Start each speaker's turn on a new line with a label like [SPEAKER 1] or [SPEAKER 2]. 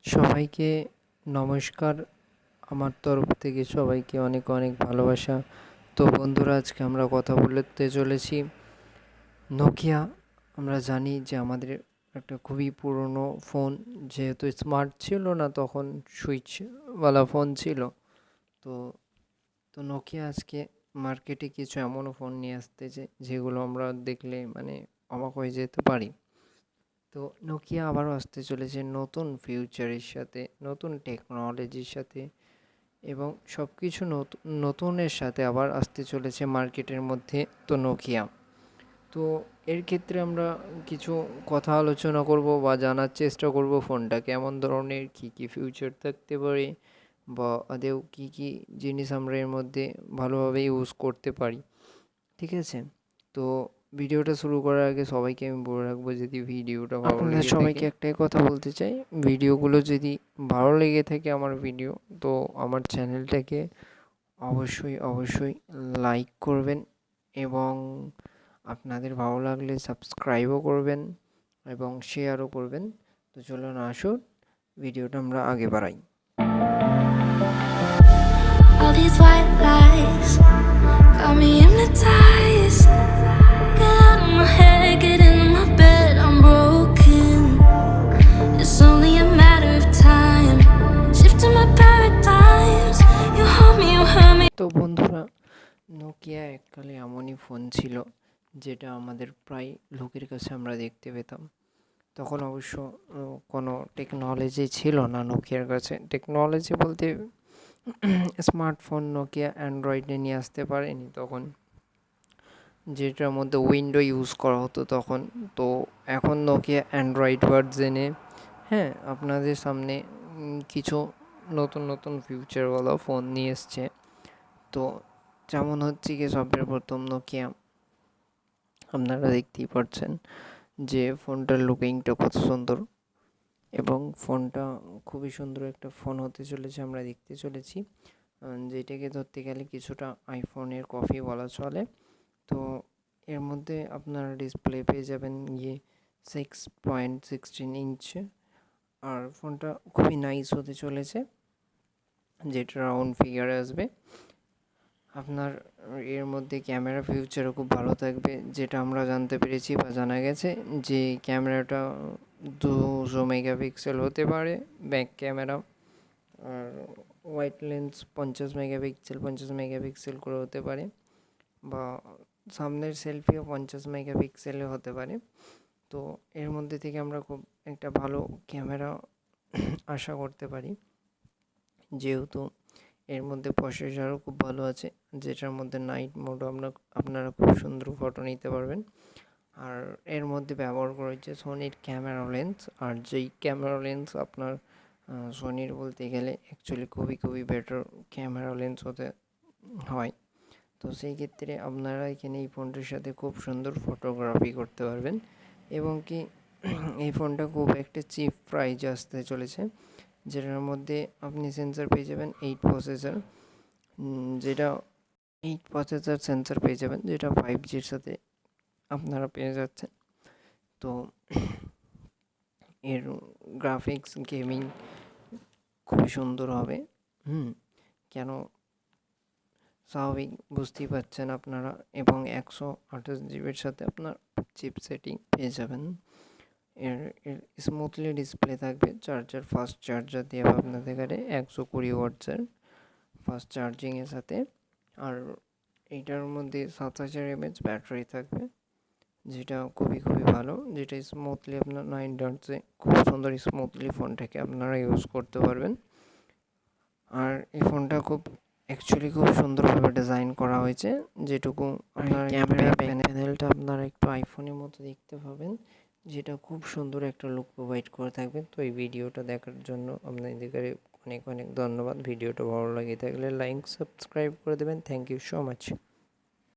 [SPEAKER 1] সবাইকে নমস্কার। আমার তরফ থেকে সবাইকে অনেক অনেক ভালোবাসা। তো বন্ধুরা, আজকে আমরা কথা বলতে চলেছি নোকিয়া। আমরা জানি যে আমাদের একটা খুবই পুরনো ফোন, যেহেতু স্মার্ট ছিল না তখন, সুইচওয়ালা ফোন ছিল। তো তো নোকিয়া আজকে মার্কেটে কিছু এমনও ফোন নিয়ে আসতেছে যেগুলো আমরা দেখলে অবাক হয়ে যেতে পারি। তো নোকিয়া আবারও আসতে চলেছে নতুন ফিউচারের সাথে, নতুন টেকনোলজির সাথে, এবং সব কিছু নতুনের সাথে আবার আসতে চলেছে মার্কেটের মধ্যে। তো নোকিয়া, তো এর ক্ষেত্রে আমরা কিছু কথা আলোচনা করব বা জানার চেষ্টা করব ফোনটা কেমন ধরনের, কী কী ফিউচার থাকতে পারে, বা আদেও কী কী জিনিস আমরা এর মধ্যে ভালোভাবে ইউজ করতে পারি। ঠিক আছে? তো ভিডিওটা শুরু করার আগে সবাইকে আমি বলে রাখবো, যদি ভিডিওটা ভালো
[SPEAKER 2] আপনাদের
[SPEAKER 1] লেগে
[SPEAKER 2] সবাইকে
[SPEAKER 1] থাকে, একটাই কথা বলতে চাই, ভিডিওগুলো যদি ভালো লেগে থাকে আমার ভিডিও, তো আমার চ্যানেলটাকে অবশ্যই অবশ্যই লাইক করবেন, এবং আপনাদের ভালো লাগলে সাবস্ক্রাইবও করবেন এবং শেয়ারও করবেন। তো চলুন আসুন ভিডিওটা আমরা আগে বাড়াই।
[SPEAKER 2] All these white lies got me hypnotized. Get out of my head, get into my bed, I'm broken. It's only a matter of time. Shifting my paradigms. You hold me, you hurt me.
[SPEAKER 1] তো বন্ধুরা, Nokia এককালে এমনই phone ছিল যেটা আমাদের প্রায় লোকের কাছে আমরা দেখতে পেতাম। তখন অবশ্য কোনো টেকনোলজি ছিল না নোকিয়ার কাছে। টেকনোলজি বলতে স্মার্টফোন নোকিয়া অ্যান্ড্রয়েডে নিয়ে আসতে পারেনি তখন, যেটার মধ্যে উইন্ডো ইউজ করা হতো তখন। তো এখন নোকিয়া অ্যান্ড্রয়েড ভার্জনে, হ্যাঁ, আপনাদের সামনে কিছু নতুন নতুন ফিউচারওয়ালা ফোন নিয়ে এসছে। তো যেমন হচ্ছে কি, সবের প্রথম নোকিয়া, আপনারা দেখতেই পাচ্ছেন যে ফোনটার লুকিংটা কত সুন্দর, এবং ফোনটা খুবই সুন্দর একটা ফোন হতে চলেছে, আমরা দেখতে চলেছি, যেটাকে ধরতে গেলে কিছুটা আইফোনের কপি বলা চলে। তো এর মধ্যে আপনারা ডিসপ্লে পেয়ে যাবেন 6.16 ইঞ্চ, আর ফোনটা খুবই নাইস হতে চলেছে, যেটা রাউন্ড ফিগারে আসবে। আপনার এর মধ্যে ক্যামেরা ফিউচারও খুব ভালো থাকবে, যেটা আমরা জানতে পেরেছি বা জানা গেছে যে ক্যামেরাটা 200 মেগাপিক্সেল হতে পারে ব্যাক ক্যামেরা, আর ওয়াইড লেন্স 50 মেগাপিক্সেল করে হতে পারে, বা সামনের সেলফিও 50 মেগাপিক্সেলে হতে পারে। তো এর মধ্যে থেকে আমরা খুব একটা ভালো ক্যামেরা আশা করতে পারি, যেহেতু এর মধ্যে প্রসেসরও খুব ভালো আছে, যেটার মধ্যে নাইট মোডও আপনারা খুব সুন্দর ফটো নিতে পারবেন। আর এর মধ্যে ব্যবহার করা হচ্ছে সোনির ক্যামেরা লেন্স, আর যেই ক্যামেরা লেন্স আপনার সোনির বলতে গেলে অ্যাকচুয়ালি খুবই খুবই বেটার ক্যামেরা লেন্স হতে হয়। তো সেই ক্ষেত্রে আপনারা এখানে এই ফোনটির সাথে খুব সুন্দর ফটোগ্রাফি করতে পারবেন, এবং কি এই ফোনটা খুব একটা চিপ প্রাইজে আসতে চলেছে, যেটার মধ্যে আপনি সেন্সার পেয়ে যাবেন 8 প্রসেসর, যেটা 8 প্রসেসর সেন্সার পেয়ে যাবেন, যেটা 5Gর সাথে আপনারা পেয়ে যাচ্ছেন। তো এর গ্রাফিক্স গেমিং খুবই সুন্দর হবে। কেন, স্বাভাবিক বুঝতেই পারছেন আপনারা, এবং 128 জিবির সাথে আপনার চিপ সেটিং পেয়ে যাবেন। এর স্মুথলি ডিসপ্লে থাকবে, ফাস্ট চার্জার দিয়ে আপনাদের এখানে 120 ওয়াটসের ফাস্ট চার্জিংয়ের সাথে। আর এইটার মধ্যে 7000 mAh ব্যাটারি থাকবে, যেটা খুবই খুবই ভালো, যেটা স্মুথলি আপনার 9 ডার্টসে খুব সুন্দর স্মুথলি ফোনটাকে আপনারা ইউজ করতে পারবেন। আর এই ফোনটা খুব সুন্দরভাবে ডিজাইন করা হয়েছে, যেটুকু আপনার ক্যামেরা প্যানেলটা আপনারা একটু আইফোনের মতো দেখতে পাবেন, যেটা খুব সুন্দর একটা লুক প্রোভাইড করে থাকবে। তো এই ভিডিওটা দেখার জন্য আপনাদেরকে অনেক অনেক ধন্যবাদ। ভিডিওটা ভালো লাগে থাকলে লাইক সাবস্ক্রাইব করে দেবেন। Thank you so much.